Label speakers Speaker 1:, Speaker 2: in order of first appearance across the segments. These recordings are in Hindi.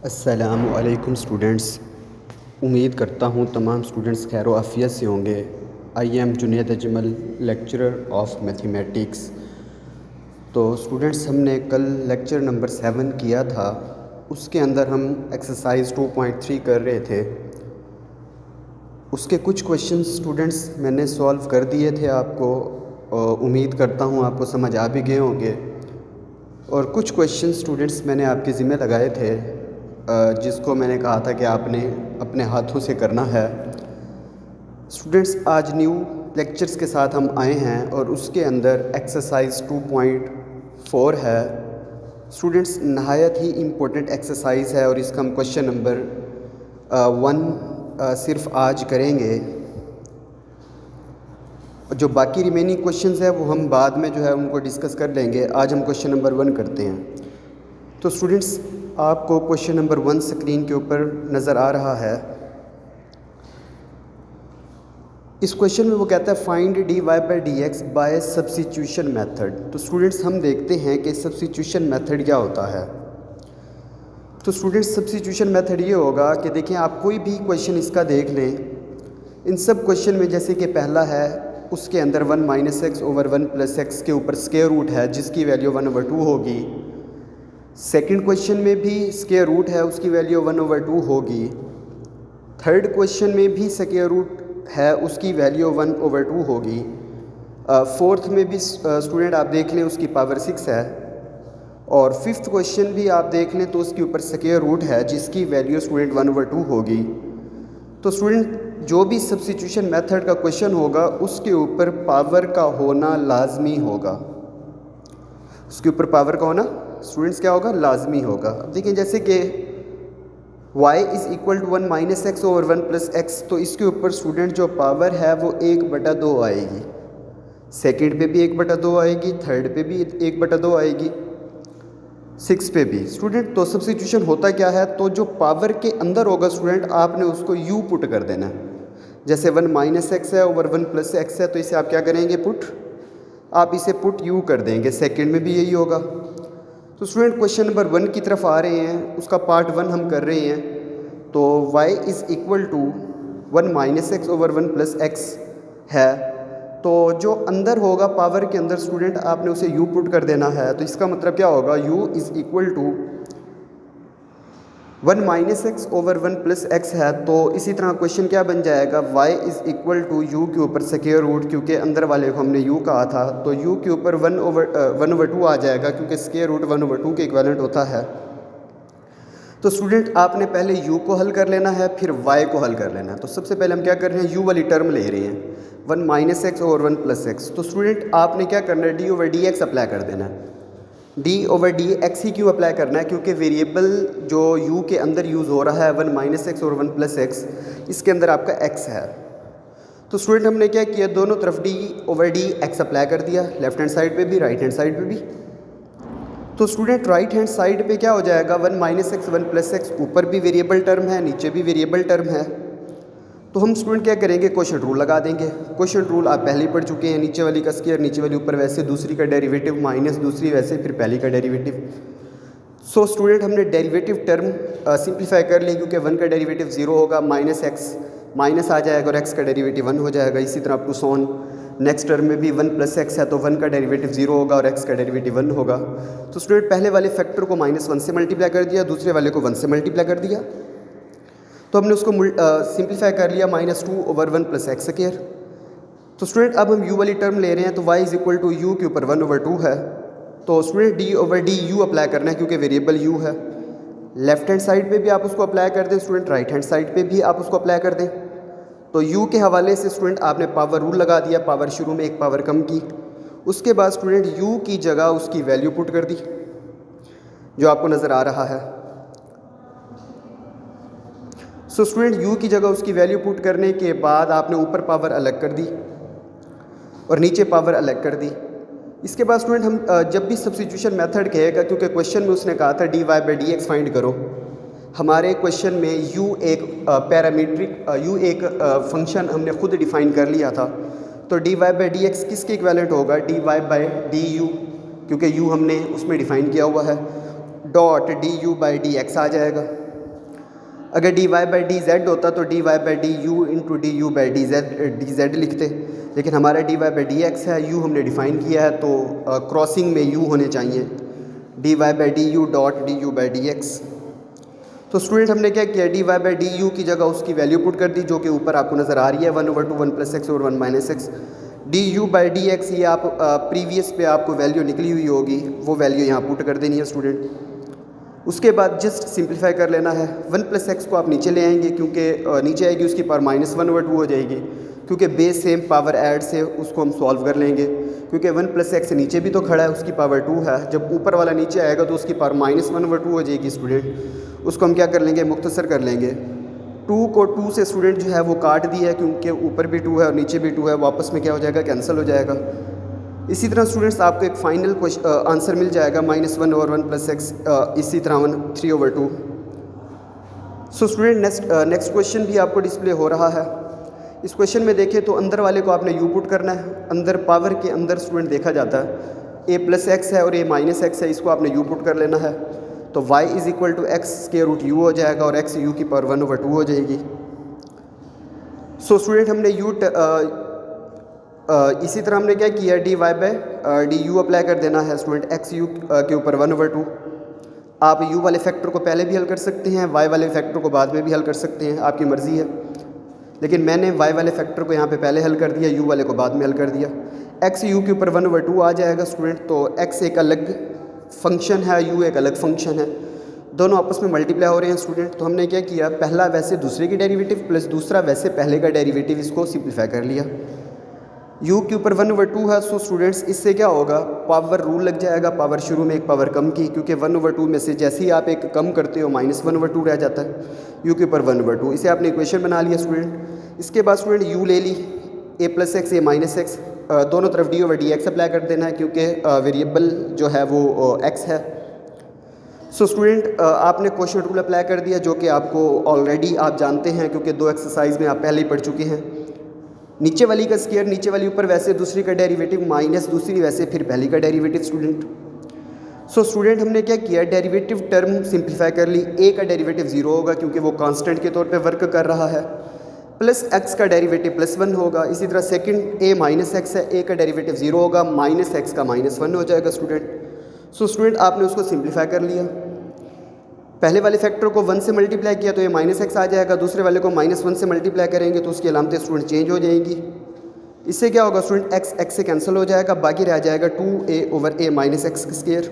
Speaker 1: अस्सलामुअलैकुम स्टूडेंट्स। उम्मीद करता हूँ तमाम स्टूडेंट्स खैर व आफ़ियत से होंगे। I am Junaid Ajmal, lecturer of mathematics. तो स्टूडेंट्स, हमने कल लेक्चर नंबर 7 किया था। उसके अंदर हम एक्सरसाइज 2.3 कर रहे थे। उसके कुछ क्वेश्चंस स्टूडेंट्स मैंने सॉल्व कर दिए थे आपको। उम्मीद करता हूँ आपको समझ आ भी गए होंगे। और कुछ क्वेश्चन स्टूडेंट्स मैंने आपके ज़िम्मे लगाए थे, जिसको मैंने कहा था कि आपने अपने हाथों से करना है। स्टूडेंट्स, आज न्यू लेक्चर्स के साथ हम आए हैं और उसके अंदर एक्सरसाइज 2.4 है। स्टूडेंट्स, नहायत ही इम्पोर्टेंट एक्सरसाइज है और इसका हम क्वेश्चन नंबर 1 सिर्फ आज करेंगे। जो बाकी रिमेनिंग क्वेश्चंस है वो हम बाद में जो है उनको डिस्कस कर लेंगे। आज हम क्वेश्चन नंबर 1 करते हैं। तो स्टूडेंट्स, आपको क्वेश्चन नंबर 1 स्क्रीन के ऊपर नज़र आ रहा है। इस क्वेश्चन में वो कहता है find dy by D x by substitution method. तो स्टूडेंट्स, हम देखते हैं कि सब्स्टिट्यूशन मेथड क्या होता है। तो स्टूडेंट्स, सब्स्टिट्यूशन मेथड ये होगा कि देखें, आप कोई भी क्वेश्चन इसका देख लें। इन सब क्वेश्चन में जैसे कि पहला है, उसके अंदर 1 minus x over 1 plus x के ऊपर स्क्वायर रूट है जिसकी वैल्यू 1/2 होगी। सेकंड क्वेश्चन में भी स्क्वायर रूट है, उसकी वैल्यू 1/2 होगी। थर्ड क्वेश्चन में भी स्क्वायर रूट है, उसकी वैल्यू 1/2 होगी। फोर्थ में भी स्टूडेंट आप देख लें उसकी पावर 6 है। और फिफ्थ क्वेश्चन भी आप देख लें तो उसके ऊपर स्क्वायर रूट है जिसकी वैल्यू स्टूडेंट 1/2 होगी। तो स्टूडेंट, जो भी सब्स्टिट्यूशन मेथड का क्वेश्चन होगा उसके ऊपर पावर का होना लाजमी होगा। उसके ऊपर पावर का होना स्टूडेंट्स क्या होगा? लाजमी होगा। अब देखिए, जैसे कि y is equal to 1 minus x over 1 plus x, तो इसके ऊपर स्टूडेंट जो पावर है वो 1/2 आएगी। सेकंड पे भी 1/2 आएगी, थर्ड पे भी 1/2 आएगी, 6 पे भी। स्टूडेंट, तो सब्स्टिट्यूशन होता क्या है? तो जो पावर के अंदर होगा स्टूडेंट, आपने उसको u पुट कर देना है। जैसे 1 माइनस एक्स है ओवर 1 प्लस एक्स है, तो इसे आप क्या करेंगे? पुट। आप इसे पुट u कर देंगे। सेकंड में भी यही होगा। तो स्टूडेंट, क्वेश्चन नंबर 1 की तरफ आ रहे हैं, उसका पार्ट 1 हम कर रहे हैं। तो y is equal to 1 minus x over 1 plus x है। तो जो अंदर होगा पावर के अंदर स्टूडेंट, आपने उसे u पुट कर देना है। तो इसका मतलब क्या होगा? u is equal to 1 minus x over 1 plus x है। तो इसी तरह क्वेश्चन क्या बन जाएगा? y is equal to u के ऊपर स्क्वायर रूट, क्योंकि अंदर वाले को हमने u कहा था, तो u के ऊपर 1/2 आ जाएगा, क्योंकि स्क्वायर रूट 1/2 के इक्विवेलेंट होता है। तो स्टूडेंट, आपने पहले u को हल कर लेना है, फिर y को हल कर लेना है। तो सबसे पहले हम क्या कर रहे हैं? u वाली टर्म ले रहे हैं, 1 minus x over 1 plus x. तो स्टूडेंट, आपने क्या करना है? d over D x apply कर देना है। d ओवर डी एक्स ही क्यों अप्लाई करना है? क्योंकि वेरिएबल जो u के अंदर यूज़ हो रहा है 1 माइनस एक्स और 1 प्लस एक्स, इसके अंदर आपका x है। तो स्टूडेंट, हमने क्या किया? दोनों तरफ d over D x apply कर दिया, लेफ्ट हैंड साइड पे भी, राइट हैंड साइड पे भी। तो स्टूडेंट, राइट हैंड साइड पे क्या हो जाएगा? 1 माइनस एक्स 1 प्लस एक्स, ऊपर भी वेरिएबल टर्म है, नीचे भी वेरिएबल टर्म है। तो हम स्टूडेंट क्या करेंगे? क्वोशंट रूल लगा देंगे। क्वोशंट रूल आप पहले ही पढ़ चुके हैं, नीचे वाली का स्क्वायर, नीचे वाली ऊपर वैसे, दूसरी का डेरिवेटिव माइनस दूसरी वैसे, फिर पहली का डेरिवेटिव। सो स्टूडेंट, हमने डेरिवेटिव टर्म सिंप्लीफाई कर ली, क्योंकि 1 का डेरिवेटिव 0 होगा, माइनस एक्स माइनस आ जाएगा और x का डेरिवेटिव 1 हो जाएगा। इसी तरह अप टू सोन नेक्स्ट टर्म में भी 1 प्लस एक्स है, तो 1 का डेरिवेटिव 0 होगा और x का डेरिवेटिव 1 होगा। तो स्टूडेंट, पहले वाले फैक्टर को -1 से मल्टीप्लाई कर दिया, दूसरे वाले को 1 से मल्टीप्लाई कर दिया। तो हमने उसको सिंप्लीफाई कर लिया, -2 ओवर 1 प्लस एक्स स्क्वायर। तो स्टूडेंट, अब हम u वाली टर्म ले रहे हैं, तो y is equal to u के ऊपर 1/2 है। तो student, d over d u apply करना है, क्योंकि वेरिएबल u है। लेफ्ट हैंड साइड पे भी आप उसको अप्लाई कर दें स्टूडेंट, राइट हैंड साइड पे भी आप उसको अप्लाई कर दें। तो u के हवाले से स्टूडेंट आपने पावर रूल लगा दिया, पावर शुरू में एक पावर कम की, उसके बाद स्टूडेंट u की जगह उसकी वैल्यू पुट कर दी, जो आपको नज़र आ रहा है। सो स्टूडेंट, u की जगह उसकी वैल्यू पुट करने के बाद आपने ऊपर पावर अलग कर दी और नीचे पावर अलग कर दी। इसके बाद स्टूडेंट, हम जब भी सब्स्टिट्यूशन मेथड कहेगा, क्योंकि क्वेश्चन में उसने कहा था dy by D x find करो, हमारे क्वेश्चन में u एक पैरामीट्रिक u एक फंक्शन हमने खुद डिफाइन कर लिया था। तो dy बाई डी एक्स किसके इक्विवेलेंट होगा? dy बाई डी यू, क्योंकि u हमने उसमें डिफाइन किया हुआ है, dot du by D X आ जाएगा। अगर D Y by D Z होता तो D Y by D U into D you by D Z लिखते, लेकिन हमारा D Y by D X है, यू हमने डिफ़ाइन किया है तो क्रॉसिंग में यू होने चाहिए, D Y by D u dot d you by D x. तो स्टूडेंट हमने क्या किया, d Y by D u की जगह उसकी वैल्यू पुट कर दी जो कि ऊपर आपको नज़र आ रही है 1/2 1 + x और 1 - x। D you by D x ये आप प्रीवियस पे आपको वैल्यू निकली हुई होगी, वो वैल्यू यहाँ पुट कर देनी है स्टूडेंट। उसके बाद जस्ट सिंप्लीफाई कर लेना है। 1 + x को आप नीचे ले आएंगे क्योंकि नीचे आएगी उसकी पावर -1/2 हो जाएगी, क्योंकि बेस सेम पावर ऐड से उसको हम सॉल्व कर लेंगे, क्योंकि 1 + x नीचे भी तो खड़ा है, उसकी पावर 2 है। जब ऊपर वाला नीचे आएगा तो उसकी पावर -1/2 हो जाएगी स्टूडेंट। उसको हम क्या कर लेंगे, मुख्तसर कर लेंगे। 2 को 2 से स्टूडेंट जो है वो काट दिया है, क्योंकि ऊपर भी 2 है और नीचे भी 2 है, वापस में क्या हो जाएगा, कैंसिल हो जाएगा। इसी तरह स्टूडेंट्स आपको एक फाइनल आंसर मिल जाएगा -1 और 1 + x, इसी तरह 3/2। सो स्टूडेंट नेक्स्ट क्वेश्चन भी आपको डिस्प्ले हो रहा है। इस क्वेश्चन में देखें तो अंदर वाले को आपने u पुट करना है। अंदर पावर के अंदर स्टूडेंट देखा जाता है a + x है और a - x है, इसको आपने u पुट कर लेना है। तो y = x² हो जाएगा और x u की पावर 1/2 हो जाएगी। सो स्टूडेंट हमने इसी तरह हमने क्या किया, d Y by D u apply कर देना है स्टूडेंट x u के ऊपर 1/2। आप u वाले फैक्टर को पहले भी हल कर सकते हैं, y वाले फैक्टर को बाद में भी हल कर सकते हैं, आपकी मर्ज़ी है। लेकिन मैंने y वाले फैक्टर को यहाँ पे पहले हल कर दिया, u वाले को बाद में हल कर दिया। x u के ऊपर 1/2 आ जाएगा स्टूडेंट। तो x एक अलग फंक्शन है, u एक अलग फंक्शन है, दोनों आपस में मल्टीप्लाई हो रहे हैं स्टूडेंट। तो हमने क्या किया, पहला वैसे दूसरे की डेरिवेटिव प्लस दूसरा वैसे पहले का डेरिवेटिव, इसको सिंप्लीफाई कर लिया। u के ऊपर 1/2 है। सो स्टूडेंट्स इससे क्या होगा, पावर रूल लग जाएगा, पावर शुरू में एक पावर कम की, क्योंकि 1/2 में से जैसे ही आप एक कम करते हो -1/2 रह जाता है, u के ऊपर 1/2। इसे आपने इक्वेशन बना लिया स्टूडेंट। इसके बाद स्टूडेंट u ले ली, a + x a - x, दोनों तरफ d/dx अप्लाई कर देना है, क्योंकि वेरिएबल जो है वो x है। सो स्टूडेंट आपने क्वोशिएंट रूल अप्लाई कर दिया, जो कि आपको ऑलरेडी आप जानते हैं, क्योंकि 2 एक्सरसाइज में आप पहले ही पढ़ चुके हैं। नीचे वाली का स्क्वायर, नीचे वाली ऊपर वैसे दूसरी का डेरिवेटिव माइनस दूसरी वैसे फिर पहली का डेरिवेटिव स्टूडेंट। सो स्टूडेंट हमने क्या किया, डेरिवेटिव टर्म सिंप्लीफाई कर ली। a का डेरिवेटिव 0 होगा क्योंकि वो कांस्टेंट के तौर पे वर्क कर रहा है, प्लस x का डेरिवेटिव +1 होगा। इसी तरह सेकंड a - x है, a का डेरिवेटिव 0 होगा, -x का -1 हो जाएगा स्टूडेंट। सो स्टूडेंट आपने उसको सिंप्लीफाई कर लिया। पहले वाले फैक्टर को 1 से मल्टीप्लाई किया तो ये -x आ जाएगा, दूसरे वाले को -1 से मल्टीप्लाई करेंगे तो उसकी अलामतें स्टूडेंट चेंज हो जाएंगी। इससे क्या होगा स्टूडेंट, x से कैंसिल हो जाएगा, बाकी रह जाएगा 2a/a - x²।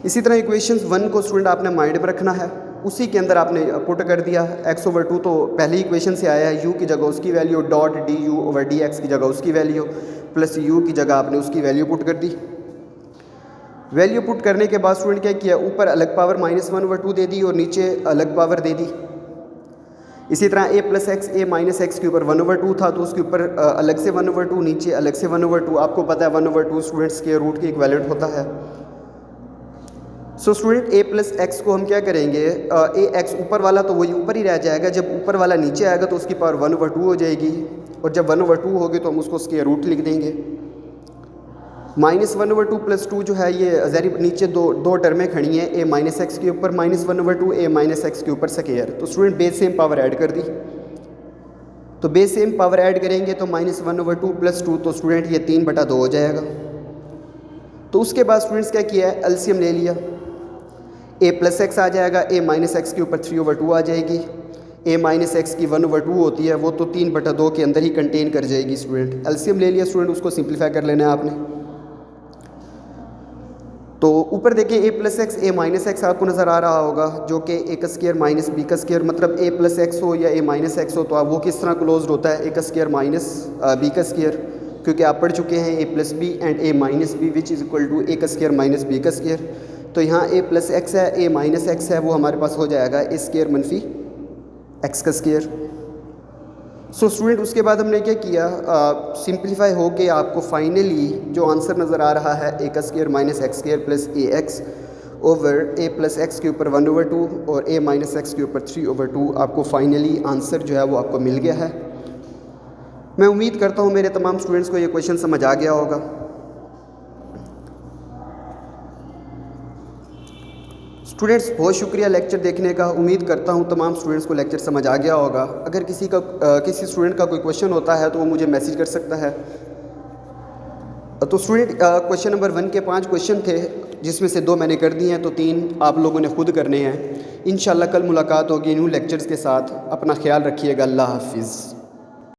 Speaker 1: इसी तरह इक्वेशंस 1 को स्टूडेंट आपने माइंड में रखना है, उसी के अंदर आपने पुट कर दिया। x/2 तो पहली इक्वेशन से आया है, u की जगह उसकी वैल्यू, डॉट du/dx की जगह उसकी वैल्यू, प्लस u की जगह आपने उसकी वैल्यू पुट कर दी। वैल्यू पुट करने के बाद स्टूडेंट क्या किया, ऊपर अलग पावर -1/2 दे दी और नीचे अलग पावर दे दी। इसी तरह a + x a - x के ऊपर 1/2 था तो उसके ऊपर अलग से 1/2, नीचे अलग से 1/2। आपको पता है 1/2 स्टूडेंट्स के रूट के इक्विवेलेंट होता है। सो स्टूडेंट a + x को हम क्या करेंगे, ax ऊपर वाला तो वही ऊपर ही रह जाएगा, जब ऊपर वाला नीचे आएगा तो उसकी पावर 1/2 हो जाएगी, और जब 1/2 होगी तो हम उसको स्क्वायर रूट लिख देंगे। -1/2 + 2 जो है ये ज़री नीचे दो टर्में खड़ी हैं, a - x के ऊपर -1/2, a - x के ऊपर स्क्वायर। तो student base same power add कर दी, तो बेस सेम पावर ऐड करेंगे तो -1/2 + 2 तो स्टूडेंट ये 3/2 हो जाएगा। तो उसके बाद स्टूडेंट्स क्या किया है, एलसीएम ले लिया, a + x आ जाएगा, a - x के ऊपर 3/2 आ जाएगी, a - x की 1/2 होती है, वो तो 3/2 के अंदर ही कंटेन कर जाएगी स्टूडेंट। एलसीएम ले लिया स्टूडेंट, उसको सिंप्लीफाई कर लेना है आपने। तो ऊपर देखिए a + x a - x आपको नज़र आ रहा होगा, जो कि a² - b², मतलब a + x हो या a - x हो तो आप वो किस तरह क्लोज्ड होता है, a² - b², क्योंकि आप पढ़ चुके हैं a + b and a - b which is equal to a² - b²। तो यहाँ a + x है, a - x है, वो हमारे पास हो जाएगा a² - x²। सो स्टूडेंट उसके बाद हमने क्या किया, सिंप्लीफाई हो के आपको फाइनली जो आंसर नज़र आ रहा है a² - x² + ax over a + x के ऊपर 1/2 और a - x के ऊपर 3/2, आपको फाइनली आंसर जो है वो आपको मिल गया है। मैं उम्मीद करता हूँ मेरे तमाम स्टूडेंट्स को ये क्वेश्चन समझ आ गया होगा। स्टूडेंट्स बहुत शुक्रिया लेक्चर देखने का। उम्मीद करता हूँ तमाम स्टूडेंट्स को लेक्चर समझ आ गया होगा। अगर किसी स्टूडेंट का कोई क्वेश्चन होता है तो वो मुझे मैसेज कर सकता है। तो स्टूडेंट क्वेश्चन नंबर 1 के 5 क्वेश्चन थे, जिसमें से 2 मैंने कर दिए हैं, तो 3 आप लोगों ने खुद करने हैं। इंशाल्लाह कल मुलाकात होगी न्यू लेक्चर्स के साथ। अपना ख्याल रखिएगा। अल्लाह हाफिज़।